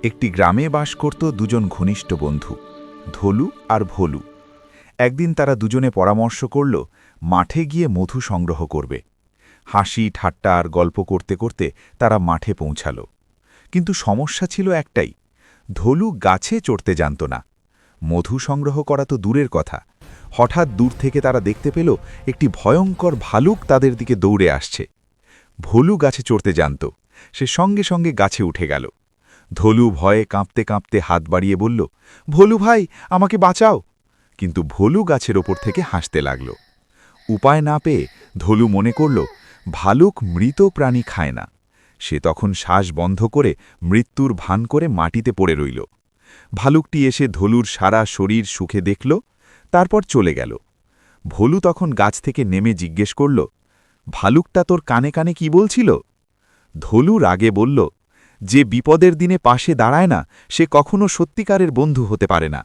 একটি গ্রামে বাস করত দুজন ঘনিষ্ঠ বন্ধু, ধলু আর ভোলু। একদিন তারা দুজনে পরামর্শ করল মাঠে গিয়ে মধু সংগ্রহ করবে। হাসি ঠাট্টা আর গল্প করতে করতে তারা মাঠে পৌঁছাল। কিন্তু সমস্যা ছিল একটাই, ধলু গাছে চড়তে জানত না। মধু সংগ্রহ করা তো দূরের কথা, হঠাৎ দূর থেকে তারা দেখতে পেল একটি ভয়ঙ্কর ভালুক তাদের দিকে দৌড়ে আসছে। ভোলু গাছে চড়তে জানত, সে সঙ্গে সঙ্গে গাছে উঠে গেল। ধলু ভয়ে কাঁপতে কাঁপতে হাত বাড়িয়ে বলল, ভোলু ভাই, আমাকে বাঁচাও। কিন্তু ভোলু গাছের ওপর থেকে হাসতে লাগল। উপায় না পেয়ে ধলু মনে করল ভালুক মৃত প্রাণী খায় না। সে তখন শ্বাস বন্ধ করে মৃত্যুর ভান করে মাটিতে পড়ে রইল। ভালুকটি এসে ধলুর সারা শরীর সুখে দেখল, তারপর চলে গেল। ভোলু তখন গাছ থেকে নেমে জিজ্ঞেস করল, ভালুকটা তোর কানে কানে কি বলছিল? ধলু রাগে বলল, যে বিপদের দিনে পাশে দাঁড়ায় না, সে কখনো সত্যিকারের বন্ধু হতে পারে না।